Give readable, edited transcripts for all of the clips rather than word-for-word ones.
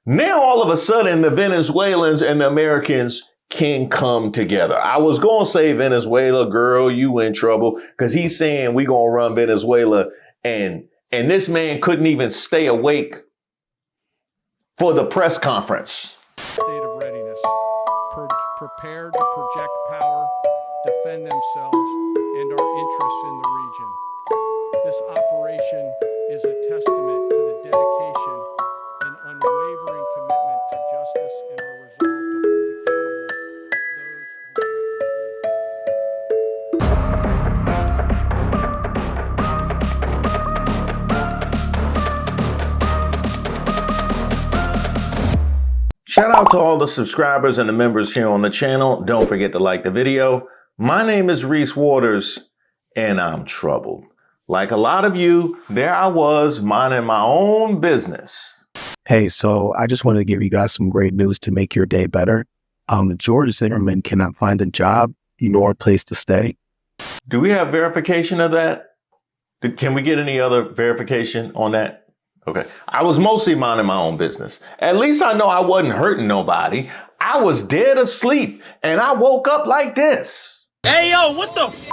Now, all of a sudden, the Venezuelans and the Americans can come together. I was going to say, Venezuela, girl, you in trouble, because he's saying we going to run Venezuela, and this man couldn't even stay awake for the press conference. State of readiness, prepared to project power, defend themselves and our interests in the region. This operation is a testament to the dedication and unwavering commitment to justice and our resolve to hold accountable those who Shout out to all the subscribers and the members here on the channel. Don't forget to like the video. My name is Reese Waters, and I'm troubled. Like a lot of you, there I was minding my own business. Hey, so I just wanted to give you guys some great news to make your day better. George Zimmerman cannot find a job nor a place to stay. Do we have verification of that? Can we get any other verification on that? Okay. I was mostly minding my own business. At least I know I wasn't hurting nobody. I was dead asleep and I woke up like this. Hey, yo, what the f?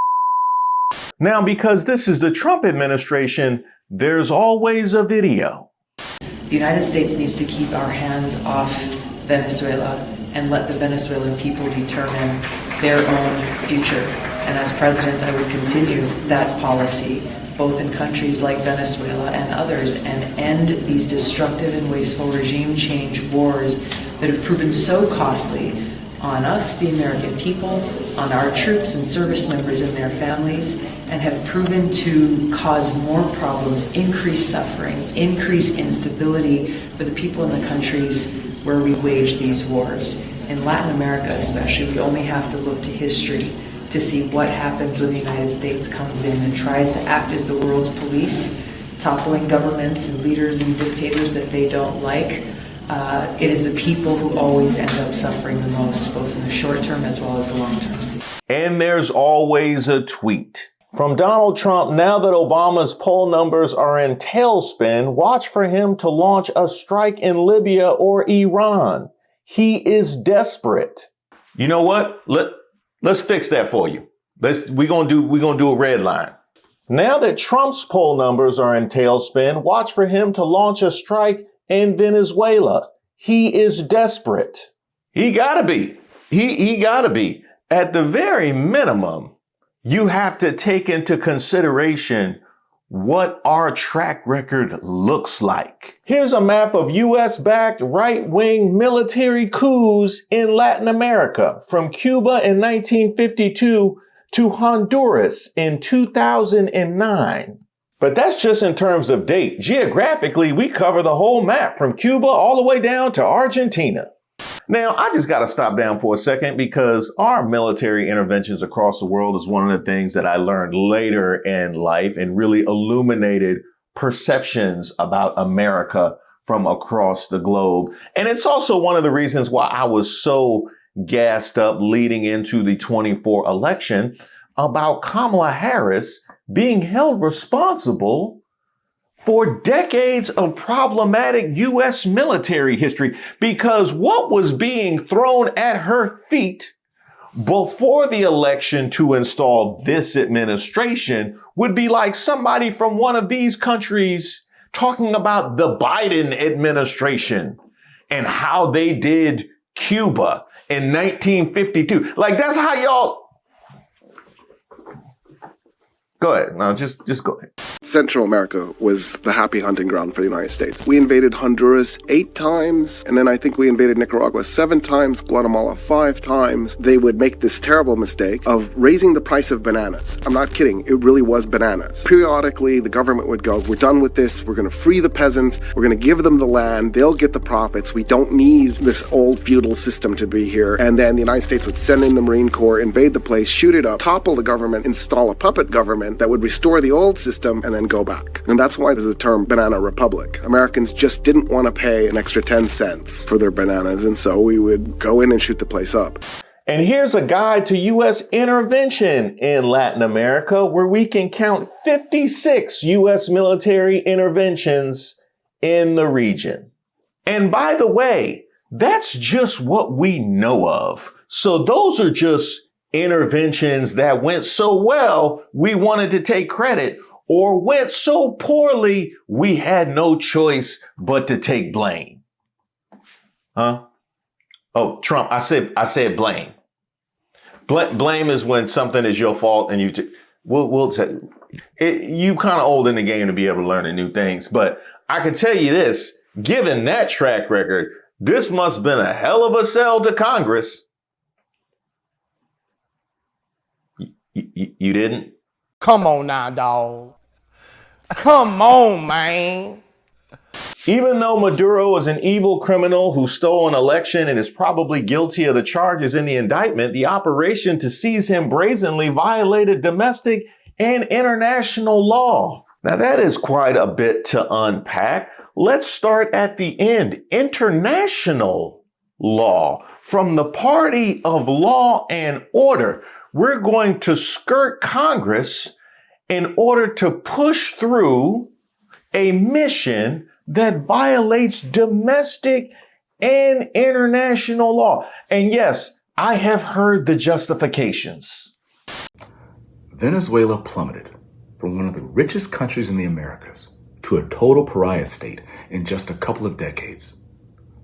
Now, because this is the Trump administration, there's always a video. The United States needs to keep our hands off Venezuela and let the Venezuelan people determine their own future. And as president, I would continue that policy, both in countries like Venezuela and others, and end these destructive and wasteful regime change wars that have proven so costly on us, the American people, on our troops and service members and their families, and have proven to cause more problems, increase suffering, increase instability for the people in the countries where we wage these wars. In Latin America especially, we only have to look to history to see what happens when the United States comes in and tries to act as the world's police, toppling governments and leaders and dictators that they don't like. It is the people who always end up suffering the most, both in the short term as well as the long term. And there's always a tweet from Donald Trump. Now that Obama's poll numbers are in tailspin, watch for him to launch a strike in Libya or Iran. He is desperate. You know what? Let's fix that for you. We're gonna do a red line. Now that Trump's poll numbers are in tailspin, watch for him to launch a strike in Venezuela. He is desperate. He gotta be. He gotta be. At the very minimum, you have to take into consideration what our track record looks like. Here's a map of US-backed right-wing military coups in Latin America, from Cuba in 1952 to Honduras in 2009. But that's just in terms of date. Geographically, we cover the whole map from Cuba all the way down to Argentina. Now, I just got to stop down for a second because our military interventions across the world is one of the things that I learned later in life and really illuminated perceptions about America from across the globe. And it's also one of the reasons why I was so gassed up leading into the 24 election about Kamala Harris being held responsible for decades of problematic U.S. military history, because what was being thrown at her feet before the election to install this administration would be like somebody from one of these countries talking about the Biden administration and how they did Cuba in 1952. Like, that's how y'all... Go ahead. No, just go ahead. Central America was the happy hunting ground for the United States. We invaded Honduras 8 times, and then I think we invaded Nicaragua 7 times, Guatemala 5 times. They would make this terrible mistake of raising the price of bananas. I'm not kidding. It really was bananas. Periodically, the government would go, we're done with this. We're going to free the peasants. We're going to give them the land. They'll get the profits. We don't need this old feudal system to be here. And then the United States would send in the Marine Corps, invade the place, shoot it up, topple the government, install a puppet government that would restore the old system, and then go back. And that's why there's the term banana republic. Americans just didn't want to pay an extra 10 cents for their bananas, and so we would go in and shoot the place up. And here's a guide to U.S. intervention in Latin America, where we can count 56 U.S. military interventions in the region. And by the way, that's just what we know of. So those are just interventions that went so well, we wanted to take credit, or went so poorly, we had no choice but to take blame. Huh? Oh, Trump, I said blame. Blame is when something is your fault and we'll say you kind of old in the game to be able to learn new things. But I can tell you this, given that track record, this must have been a hell of a sell to Congress. You didn't? Come on now, dog. Come on, man. Even though Maduro is an evil criminal who stole an election and is probably guilty of the charges in the indictment, the operation to seize him brazenly violated domestic and international law. Now that is quite a bit to unpack. Let's start at the end. International law. From the party of law and order, we're going to skirt Congress in order to push through a mission that violates domestic and international law. And yes, I have heard the justifications. Venezuela plummeted from one of the richest countries in the Americas to a total pariah state in just a couple of decades.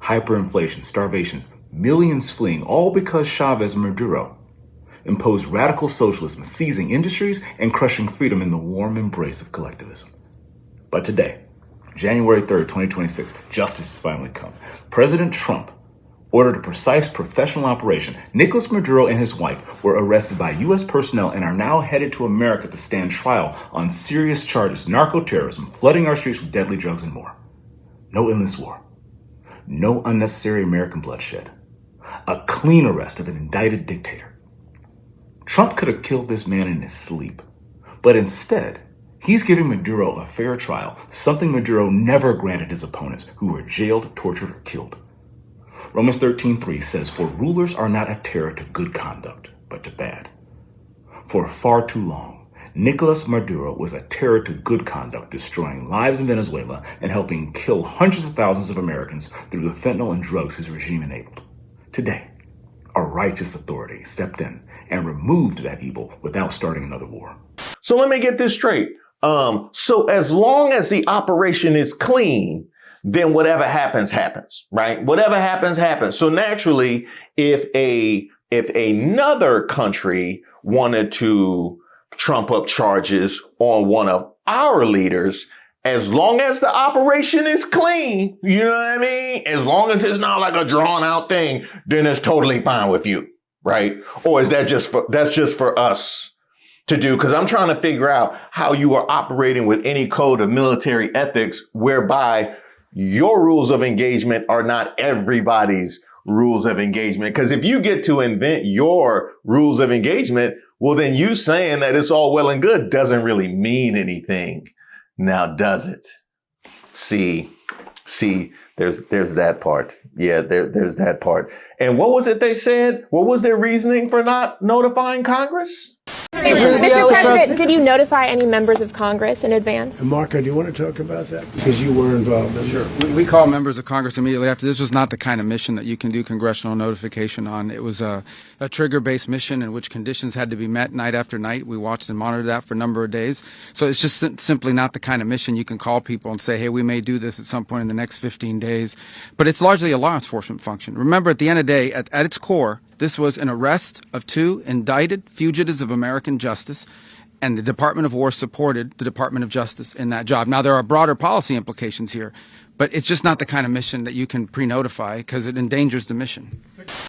Hyperinflation, starvation, millions fleeing, all because Chavez Maduro imposed radical socialism, seizing industries and crushing freedom in the warm embrace of collectivism. But today, January 3rd, 2026, justice has finally come. President Trump ordered a precise professional operation. Nicolas Maduro and his wife were arrested by U.S. personnel and are now headed to America to stand trial on serious charges, narco-terrorism, flooding our streets with deadly drugs, and more. No endless war. No unnecessary American bloodshed. A clean arrest of an indicted dictator. Trump could have killed this man in his sleep, but instead, he's giving Maduro a fair trial, something Maduro never granted his opponents who were jailed, tortured, or killed. Romans 13:3 says, "For rulers are not a terror to good conduct, but to bad." For far too long, Nicolas Maduro was a terror to good conduct, destroying lives in Venezuela and helping kill hundreds of thousands of Americans through the fentanyl and drugs his regime enabled. Today, a righteous authority stepped in and removed that evil without starting another war. So let me get this straight. So as long as the operation is clean, then whatever happens, happens, right? Whatever happens, happens. So naturally, if another country wanted to trump up charges on one of our leaders, as long as the operation is clean, you know what I mean? As long as it's not like a drawn out thing, then it's totally fine with you, right? Or is that's just for us to do? Because I'm trying to figure out how you are operating with any code of military ethics whereby your rules of engagement are not everybody's rules of engagement. Because if you get to invent your rules of engagement, well, then you saying that it's all well and good doesn't really mean anything. Now, does it? See, there's that part. Yeah, there's that part. And what was it they said? What was their reasoning for not notifying Congress? Mr. President, did you notify any members of Congress in advance? Marco, do you want to talk about that? Because you were involved in it. Sure. We called members of Congress immediately after. This was not the kind of mission that you can do congressional notification on. It was a trigger-based mission in which conditions had to be met night after night. We watched and monitored that for a number of days. So it's just simply not the kind of mission you can call people and say, hey, we may do this at some point in the next 15 days. But it's largely a law enforcement function. Remember, at the end of the day, at its core, this was an arrest of 2 indicted fugitives of American justice, and the Department of War supported the Department of Justice in that job. Now, there are broader policy implications here, but it's just not the kind of mission that you can pre-notify because it endangers the mission.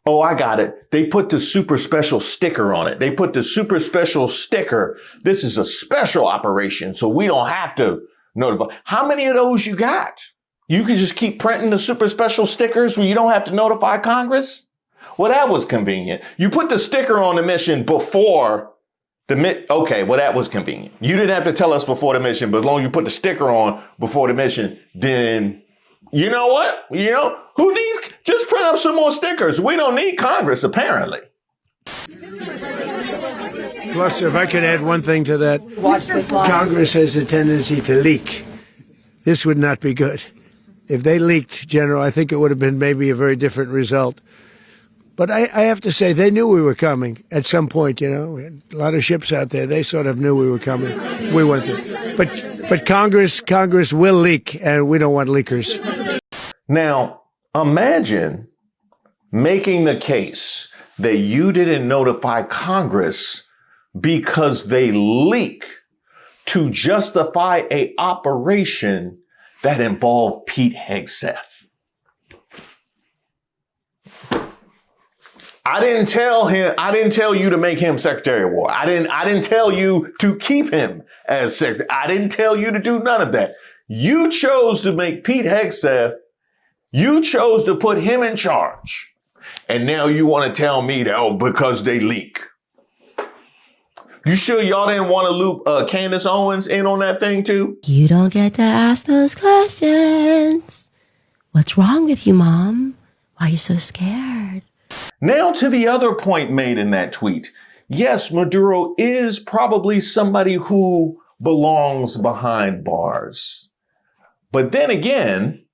Oh, I got it. They put the super special sticker on it. They put the super special sticker. This is a special operation, so we don't have to notify. How many of those you got? You can just keep printing the super special stickers where you don't have to notify Congress? Well, that was convenient. You put the sticker on the mission before okay, well, that was convenient. You didn't have to tell us before the mission, but as long as you put the sticker on before the mission, then you know what? Who needs, just print up some more stickers. We don't need Congress, apparently. Plus, if I could add one thing to that, Congress has a tendency to leak. This would not be good. If they leaked, General, I think it would have been maybe a very different result. But I have to say, they knew we were coming at some point, you know. We had a lot of ships out there. They sort of knew we were coming. We went through. But Congress will leak, and we don't want leakers. Now, imagine making the case that you didn't notify Congress because they leak to justify a operation that involved Pete Hegseth. I didn't tell you to make him Secretary of War. I didn't tell you to keep him as Secretary. I didn't tell you to do none of that. You chose to make Pete Hegseth, you chose to put him in charge. And now you want to tell me that, because they leak. You sure y'all didn't want to loop Candace Owens in on that thing too? You don't get to ask those questions. What's wrong with you, Mom? Why are you so scared? Now to the other point made in that tweet. Yes, Maduro is probably somebody who belongs behind bars. But then again,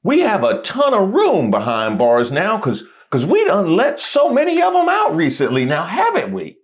we have a ton of room behind bars now because we done let so many of them out recently now, haven't we?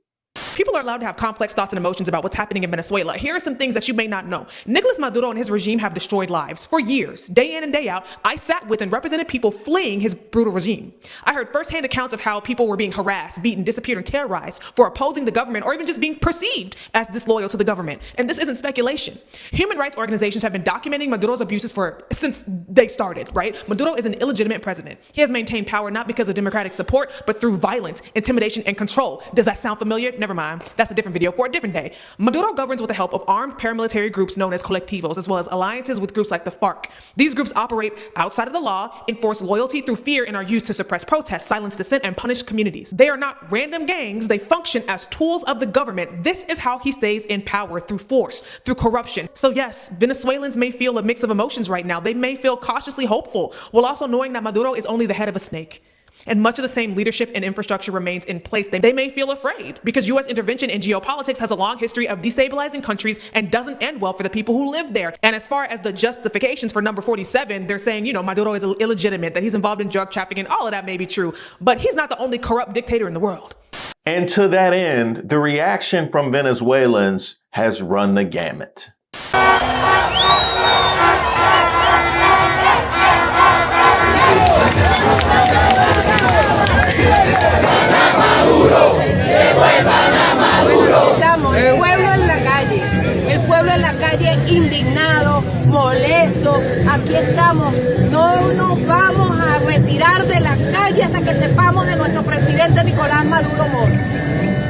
People are allowed to have complex thoughts and emotions about what's happening in Venezuela. Here are some things that you may not know. Nicolas Maduro and his regime have destroyed lives for years. Day in and day out, I sat with and represented people fleeing his brutal regime. I heard firsthand accounts of how people were being harassed, beaten, disappeared, and terrorized for opposing the government or even just being perceived as disloyal to the government. And this isn't speculation. Human rights organizations have been documenting Maduro's abuses since they started, right? Maduro is an illegitimate president. He has maintained power not because of democratic support, but through violence, intimidation, and control. Does that sound familiar? Never mind. That's a different video for a different day. Maduro governs with the help of armed paramilitary groups known as colectivos, as well as alliances with groups like the FARC. These groups operate outside of the law, enforce loyalty through fear, and are used to suppress protests, silence dissent, and punish communities. They are not random gangs. They function as tools of the government. This is how he stays in power, through force, through corruption. So yes, Venezuelans may feel a mix of emotions right now. They may feel cautiously hopeful, while also knowing that Maduro is only the head of a snake. And much of the same leadership and infrastructure remains in place. They may feel afraid because U.S. intervention in geopolitics has a long history of destabilizing countries and doesn't end well for the people who live there. And as far as the justifications for number 47, they're saying, Maduro is illegitimate, that he's involved in drug trafficking. All of that may be true, but he's not the only corrupt dictator in the world. And to that end, the reaction from Venezuelans has run the gamut. Estamos el pueblo en la calle indignado, molesto. Aquí estamos, no nos vamos a retirar de la calle hasta que sepamos de nuestro presidente Nicolás Maduro Moro.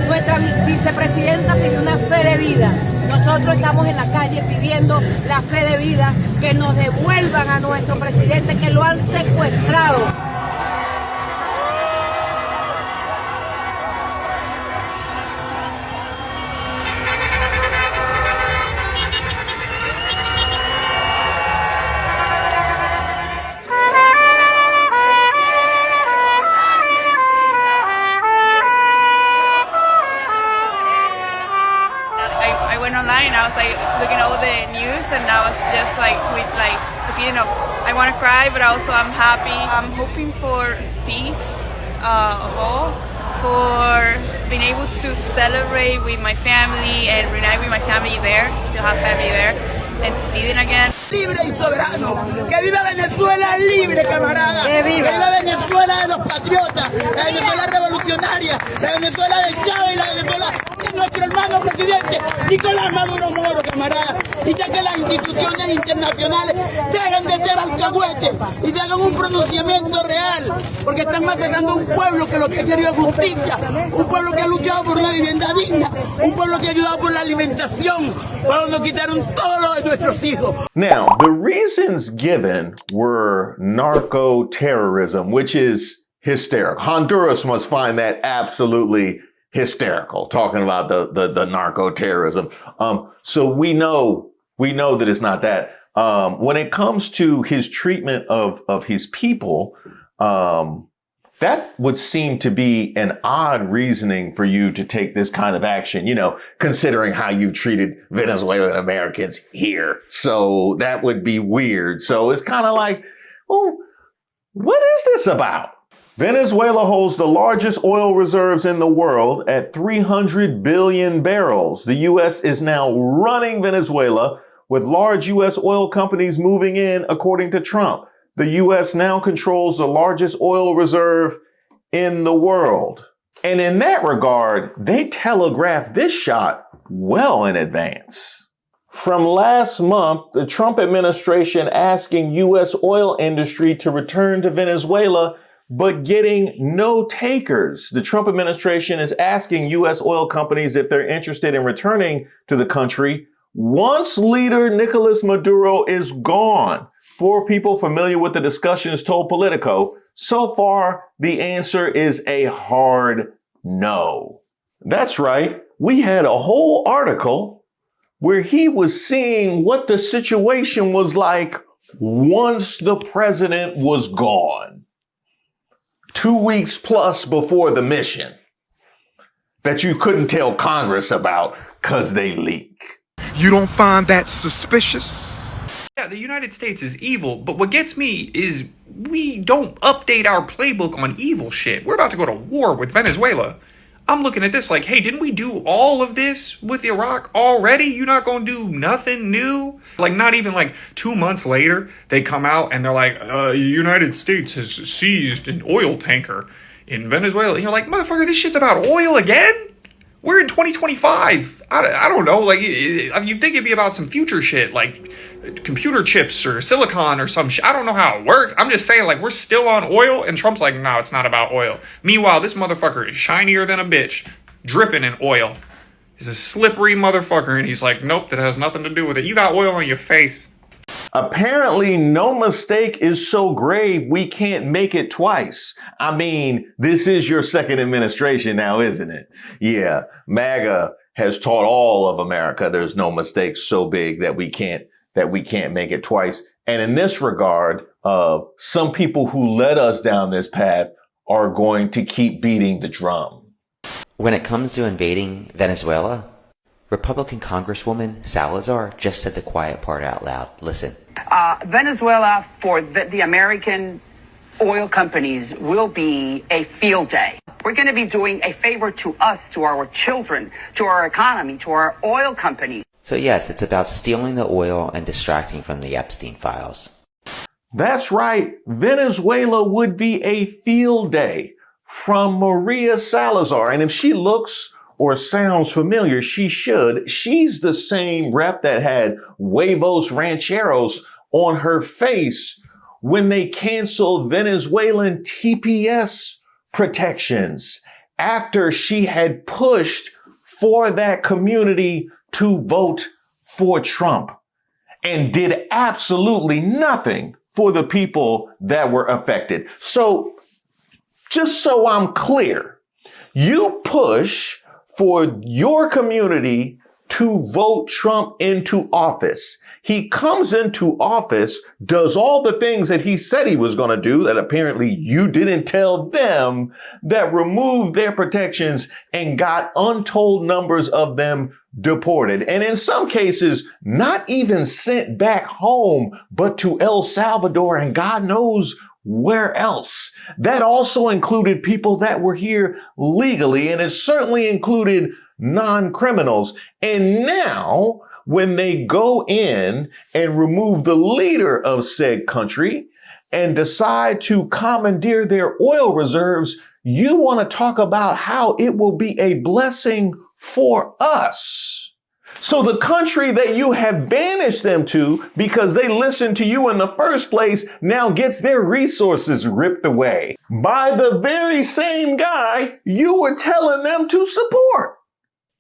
Nuestra vicepresidenta pidió una fe de vida. Nosotros estamos en la calle pidiendo la fe de vida, que nos devuelvan a nuestro presidente, que lo han secuestrado. Online, I was like looking over the news, and I was just like with like the feeling of I want to cry, but also I'm happy. I'm hoping for peace of all, for being able to celebrate with my family and reunite with my family there, still have family there, and to see them again. Libre y soberano, que viva Venezuela libre, camarada, que viva Venezuela de los patriotas, la Venezuela revolucionaria, la Venezuela de Chávez y la Venezuela de nuestro hermano presidente Nicolás Maduro Moro, camarada, y ya que las instituciones internacionales dejen de ser alcahuetes y se hagan un pronunciamiento real, porque están masacrando a un pueblo que lo que ha querido es justicia, un pueblo que ha luchado por una vivienda digna, un pueblo que ha ayudado por la alimentación, cuando nos quitaron todo lo de nuestros hijos. Now, the reasons given were narco-terrorism, which is hysterical. Honduras must find that absolutely hysterical, talking about the narco-terrorism. So we know that it's not that. When it comes to his treatment of his people, That would seem to be an odd reasoning for you to take this kind of action, considering how you treated Venezuelan Americans here. So that would be weird. So it's kind of like, well, what is this about? Venezuela holds the largest oil reserves in the world at 300 billion barrels. The U.S. is now running Venezuela, with large U.S. oil companies moving in, according to Trump. The U.S. now controls the largest oil reserve in the world. And in that regard, they telegraphed this shot well in advance. From last month, the Trump administration asking U.S. oil industry to return to Venezuela, but getting no takers. The Trump administration is asking U.S. oil companies if they're interested in returning to the country once leader Nicolas Maduro is gone. 4 people familiar with the discussions told Politico, so far, the answer is a hard no. That's right. We had a whole article where he was seeing what the situation was like once the president was gone. 2 weeks plus before the mission that you couldn't tell Congress about because they leak. You don't find that suspicious? Yeah, the United States is evil, but what gets me is we don't update our playbook on evil shit. We're about to go to war with Venezuela. I'm looking at this like, hey, didn't we do all of this with Iraq already? You're not gonna do nothing new? Like, not even like 2 months later, they come out and they're like, United States has seized an oil tanker in Venezuela. And you're like, motherfucker, this shit's about oil again? We're in 2025. I don't know. Like, you'd think it'd be about some future shit, like computer chips or silicon or some shit. I don't know how it works. I'm just saying, like, we're still on oil, and Trump's like, no, it's not about oil. Meanwhile, this motherfucker is shinier than a bitch, dripping in oil. He's a slippery motherfucker, and he's like, nope, that has nothing to do with it. You got oil on your face. Apparently, no mistake is so grave we can't make it twice. I mean, this is your second administration now, isn't it? Yeah, MAGA has taught all of America there's no mistake so big that we can't make it twice. And in this regard, some people who led us down this path are going to keep beating the drum. When it comes to invading Venezuela, Republican Congresswoman Salazar just said the quiet part out loud. Listen. Venezuela for the American oil companies will be a field day. We're going to be doing a favor to us, to our children, to our economy, to our oil companies. So yes, it's about stealing the oil and distracting from the Epstein files. That's right. Venezuela would be a field day from Maria Salazar. And if she looks or sounds familiar, she should. She's the same rep that had huevos rancheros on her face when they canceled Venezuelan TPS protections after she had pushed for that community to vote for Trump and did absolutely nothing for the people that were affected. So just so I'm clear, you push for your community to vote Trump into office. He comes into office, does all the things that he said he was going to do that apparently you didn't tell them, that removed their protections and got untold numbers of them deported. And in some cases, not even sent back home, but to El Salvador and God knows where else. That also included people that were here legally, and it certainly included non-criminals. And now, when they go in and remove the leader of said country and decide to commandeer their oil reserves, you want to talk about how it will be a blessing for us. So the country that you have banished them to because they listened to you in the first place now gets their resources ripped away by the very same guy you were telling them to support.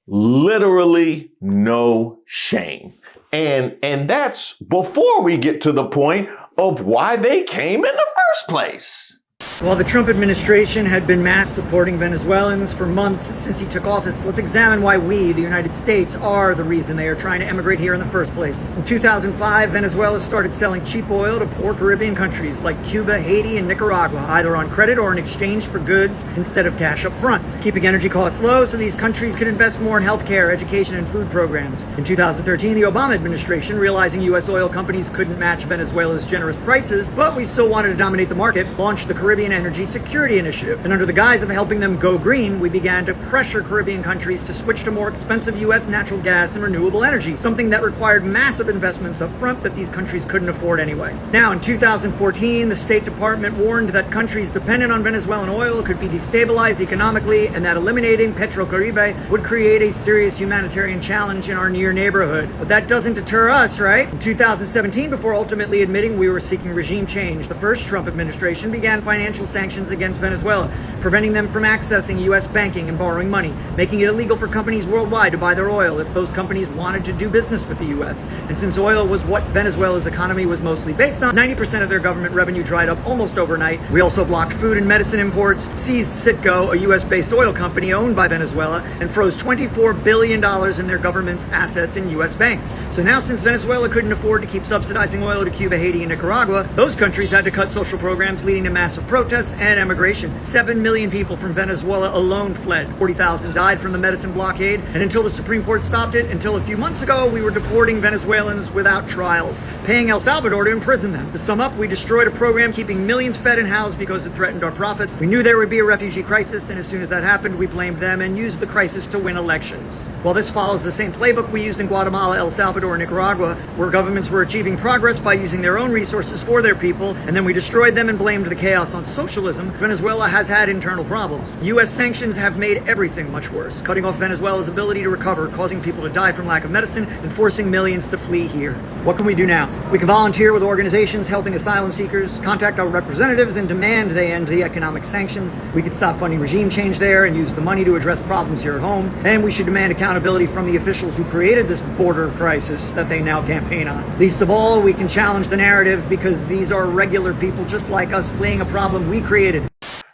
Literally no shame. And that's before we get to the point of why they came in the first place. While the Trump administration had been mass deporting Venezuelans for months since he took office, let's examine why we, the United States, are the reason they are trying to emigrate here in the first place. In 2005, Venezuela started selling cheap oil to poor Caribbean countries like Cuba, Haiti, and Nicaragua, either on credit or in exchange for goods instead of cash up front, keeping energy costs low so these countries could invest more in healthcare, education, and food programs. In 2013, the Obama administration, realizing U.S. oil companies couldn't match Venezuela's generous prices, but we still wanted to dominate the market, launched the Caribbean Energy Security Initiative. And under the guise of helping them go green, we began to pressure Caribbean countries to switch to more expensive U.S. natural gas and renewable energy, something that required massive investments up front that these countries couldn't afford anyway. Now, in 2014, the State Department warned that countries dependent on Venezuelan oil could be destabilized economically and that eliminating PetroCaribe would create a serious humanitarian challenge in our near neighborhood. But that doesn't deter us, right? In 2017, before ultimately admitting we were seeking regime change, the first Trump administration began financial sanctions against Venezuela, preventing them from accessing U.S. banking and borrowing money, making it illegal for companies worldwide to buy their oil if those companies wanted to do business with the U.S. And since oil was what Venezuela's economy was mostly based on, 90% of their government revenue dried up almost overnight. We also blocked food and medicine imports, seized Citgo, a U.S.-based oil company owned by Venezuela, and froze $24 billion in their government's assets in U.S. banks. So now, since Venezuela couldn't afford to keep subsidizing oil to Cuba, Haiti, and Nicaragua, those countries had to cut social programs, leading to massive protests and emigration. 7 million people from Venezuela alone fled. 40,000 died from the medicine blockade. And until the Supreme Court stopped it, until a few months ago, we were deporting Venezuelans without trials, paying El Salvador to imprison them. To sum up, we destroyed a program keeping millions fed and housed because it threatened our profits. We knew there would be a refugee crisis, and as soon as that happened, we blamed them and used the crisis to win elections. While this follows the same playbook we used in Guatemala, El Salvador, and Nicaragua, where governments were achieving progress by using their own resources for their people, and then we destroyed them and blamed the chaos on socialism, Venezuela has had internal problems. U.S. sanctions have made everything much worse, cutting off Venezuela's ability to recover, causing people to die from lack of medicine, and forcing millions to flee here. What can we do now? We can volunteer with organizations helping asylum seekers, contact our representatives, and demand they end the economic sanctions. We could stop funding regime change there and use the money to address problems here at home. And we should demand accountability from the officials who created this border crisis that they now campaign on. Least of all, we can challenge the narrative because these are regular people just like us fleeing a problem we created.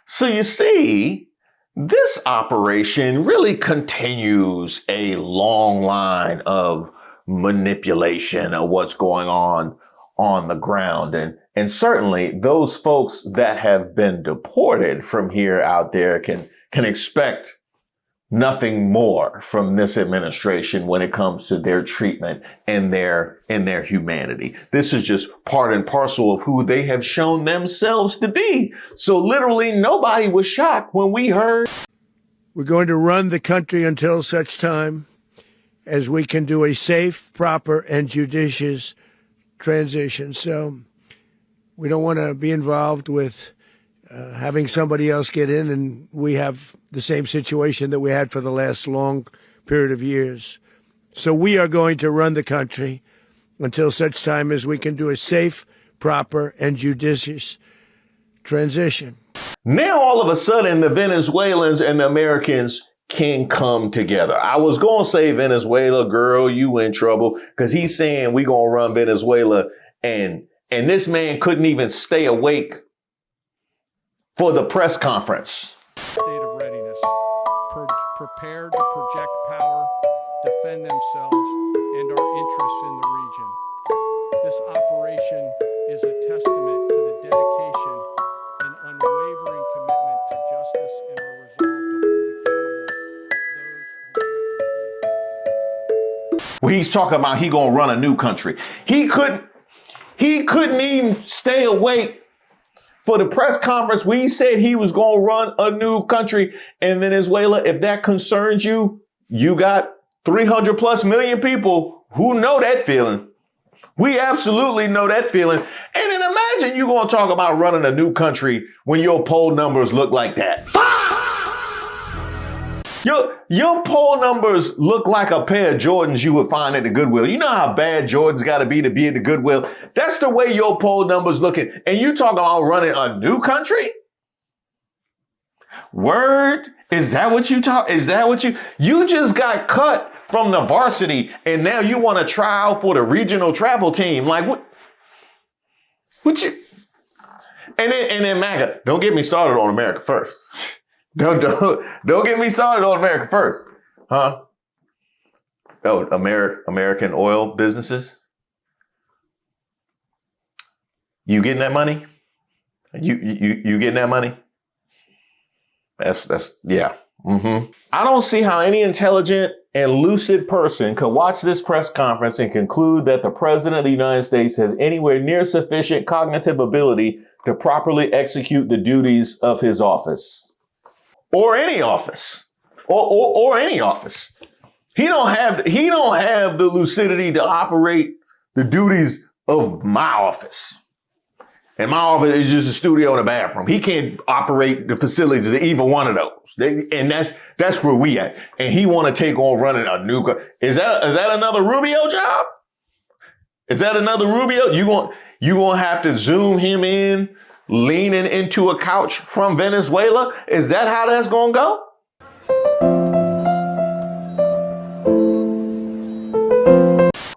So you see, this operation really continues a long line of manipulation of what's going on the ground. And certainly those folks that have been deported from here out there can expect nothing more from this administration when it comes to their treatment and their humanity. This is just part and parcel of who they have shown themselves to be. So literally nobody was shocked when we heard. We're going to run the country until such time as we can do a safe, proper, and judicious transition. So we don't want to be involved with having somebody else get in, and we have the same situation that we had for the last long period of years. So we are going to run the country until such time as we can do a safe, proper, and judicious transition. Now, all of a sudden, the Venezuelans and the Americans can come together. I was going to say, Venezuela, girl, you in trouble, because he's saying we going to run Venezuela, and this man couldn't even stay awake for the press conference. State of readiness, prepared to project power, defend themselves, and our interests in the region. This operation is a testament to the dedication and unwavering commitment to justice and our resolve to hold accountable those who Well, he's talking about he gonna run a new country. He couldn't even stay awake for the press conference where he said he was going to run a new country in Venezuela. If that concerns you, you got 300 plus million people who know that feeling. We absolutely know that feeling. And then imagine you going to talk about running a new country when your poll numbers look like that. Your poll numbers look like a pair of Jordans you would find at the Goodwill. You know how bad Jordans got to be at the Goodwill? That's the way your poll numbers looking. And you talking about running a new country? Word? Is that what you talk? Is that what you just got cut from the varsity and now you want to try out for the regional travel team? Like what you? And then MAGA, don't get me started on America first. Don't get me started on America first. Huh? Oh, American oil businesses. You getting that money? You getting that money? That's yeah. Mm-hmm. I don't see how any intelligent and lucid person could watch this press conference and conclude that the president of the United States has anywhere near sufficient cognitive ability to properly execute the duties of his office. Or any office. Or any office. He don't have the lucidity to operate the duties of my office. And my office is just a studio and a bathroom. He can't operate the facilities of either one of those. And that's where we at. And he want to take on running a new. Is that another Rubio job? Is that another Rubio? You gonna have to zoom him in, leaning into a couch from Venezuela? Is that how that's gonna go?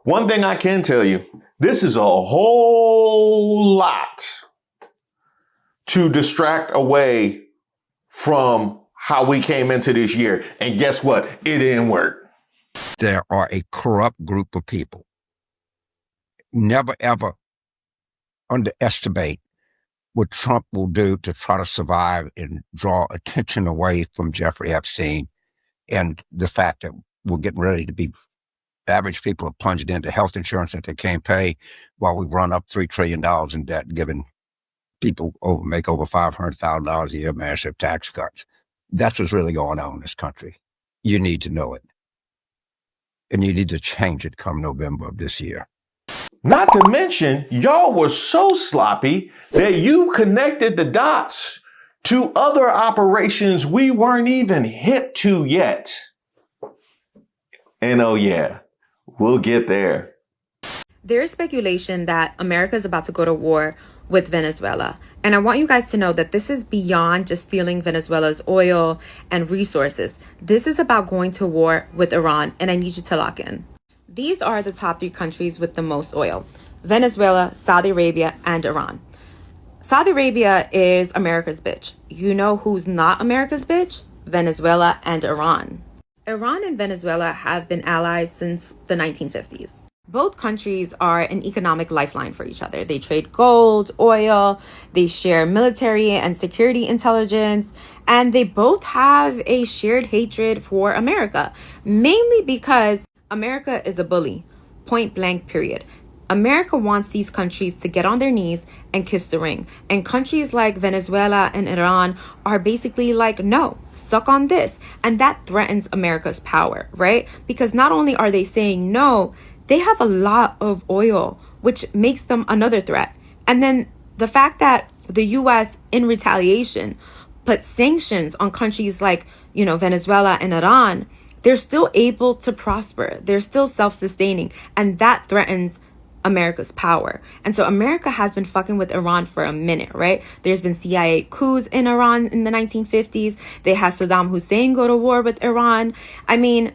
One thing I can tell you, this is a whole lot to distract away from how we came into this year. And guess what? It didn't work. There are a corrupt group of people. Never, ever underestimate what Trump will do to try to survive and draw attention away from Jeffrey Epstein and the fact that we're getting ready to be average people are plunged into health insurance that they can't pay while we've run up $3 trillion in debt, giving people make over $500,000 a year massive tax cuts. That's what's really going on in this country. You need to know it. And you need to change it come November of this year. Not to mention, y'all were so sloppy that you connected the dots to other operations we weren't even hip to yet. And oh yeah, we'll get there. There's speculation that America is about to go to war with Venezuela. And I want you guys to know that this is beyond just stealing Venezuela's oil and resources. This is about going to war with Iran, and I need you to lock in. These are the top 3 countries with the most oil: Venezuela, Saudi Arabia, and Iran. Saudi Arabia is America's bitch. You know who's not America's bitch? Venezuela and Iran. Iran and Venezuela have been allies since the 1950s. Both countries are an economic lifeline for each other. They trade gold, oil, they share military and security intelligence, and they both have a shared hatred for America, mainly because America is a bully, point blank, period. America wants these countries to get on their knees and kiss the ring. And countries like Venezuela and Iran are basically like, no, suck on this. And that threatens America's power, right? Because not only are they saying no, they have a lot of oil, which makes them another threat. And then the fact that the U.S. in retaliation put sanctions on countries like, Venezuela and Iran, they're still able to prosper. They're still self-sustaining. And that threatens America's power. And so America has been fucking with Iran for a minute, right? There's been CIA coups in Iran in the 1950s. They had Saddam Hussein go to war with Iran. I mean,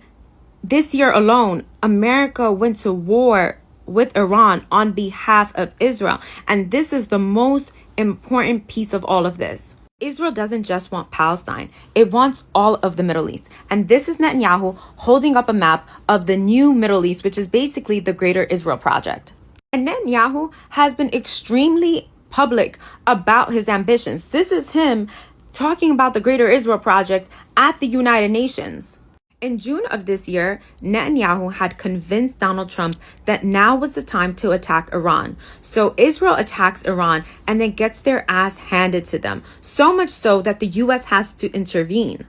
this year alone, America went to war with Iran on behalf of Israel. And this is the most important piece of all of this. Israel doesn't just want Palestine. It wants all of the Middle East. And this is Netanyahu holding up a map of the new Middle East, which is basically the Greater Israel Project. And Netanyahu has been extremely public about his ambitions. This is him talking about the Greater Israel Project at the United Nations. In June of this year, Netanyahu had convinced Donald Trump that now was the time to attack Iran. So Israel attacks Iran and then gets their ass handed to them. So much so that the U.S. has to intervene.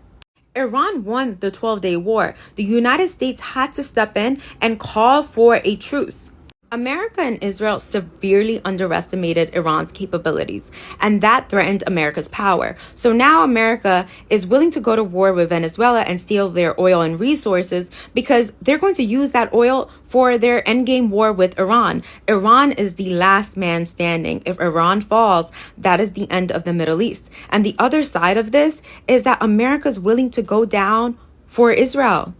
Iran won the 12-day war. The United States had to step in and call for a truce. America and Israel severely underestimated Iran's capabilities, and that threatened America's power. So now America is willing to go to war with Venezuela and steal their oil and resources because they're going to use that oil for their endgame war with Iran. Iran is the last man standing. If Iran falls, that is the end of the Middle East. And the other side of this is that America's willing to go down for Israel.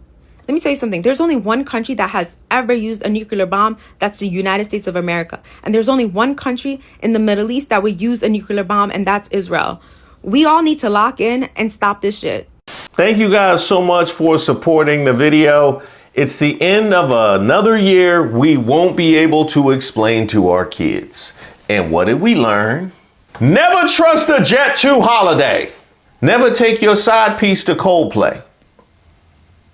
Let me tell you something. There's only one country that has ever used a nuclear bomb. That's the United States of America. And there's only one country in the Middle East that would use a nuclear bomb, and that's Israel. We all need to lock in and stop this shit. Thank you guys so much for supporting the video. It's the end of another year we won't be able to explain to our kids. And what did we learn? Never trust a Jet 2 holiday. Never take your side piece to Coldplay.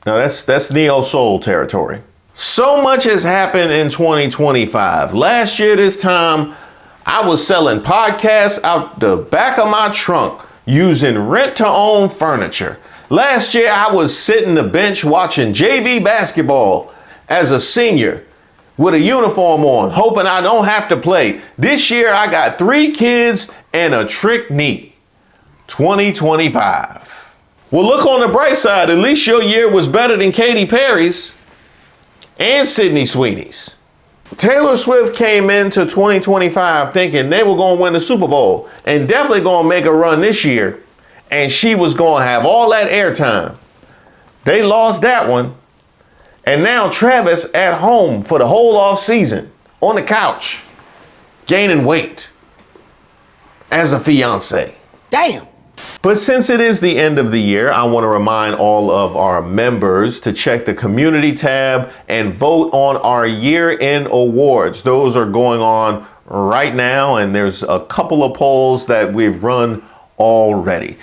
Now that's neo soul territory. So much has happened in 2025. Last year this time, I was selling podcasts out the back of my trunk using rent to own furniture. Last year I was sitting the bench watching JV basketball as a senior with a uniform on, hoping I don't have to play. This year I got 3 kids and a trick knee. 2025. Well, look on the bright side. At least your year was better than Katy Perry's and Sydney Sweeney's. Taylor Swift came into 2025 thinking they were going to win the Super Bowl and definitely going to make a run this year. And she was going to have all that airtime. They lost that one. And now Travis at home for the whole off season on the couch, gaining weight as a fiance. Damn. But since it is the end of the year, I want to remind all of our members to check the community tab and vote on our year-end awards. Those are going on right now, and there's a couple of polls that we've run already.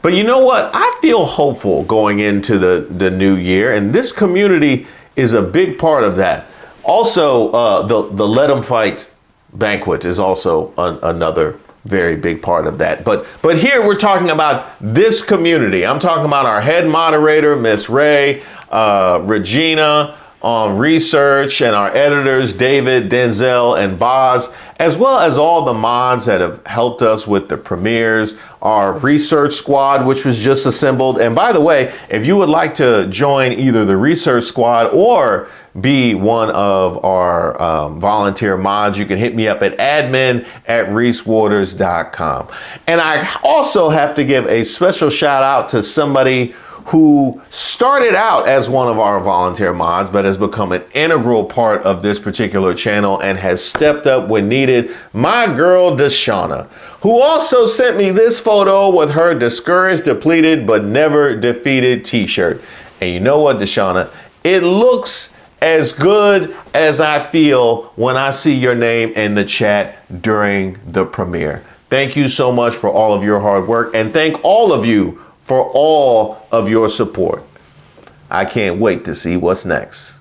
But you know what? I feel hopeful going into the new year, and this community is a big part of that. Also, the Let 'em Fight banquet is also another very big part of that. But here we're talking about this community. I'm talking about our head moderator, Miss Ray, Regina on research, and our editors, David, Denzel, and Boz, as well as all the mods that have helped us with the premieres, our research squad, which was just assembled. And by the way, if you would like to join either the research squad or be one of our volunteer mods, you can hit me up at admin@reesewaters.com. And I also have to give a special shout out to somebody who started out as one of our volunteer mods, but has become an integral part of this particular channel and has stepped up when needed. My girl, Deshauna, who also sent me this photo with her discouraged, depleted, but never defeated t-shirt. And you know what, Deshauna? It looks as good as I feel when I see your name in the chat during the premiere. Thank you so much for all of your hard work, and thank all of you for all of your support. I can't wait to see what's next.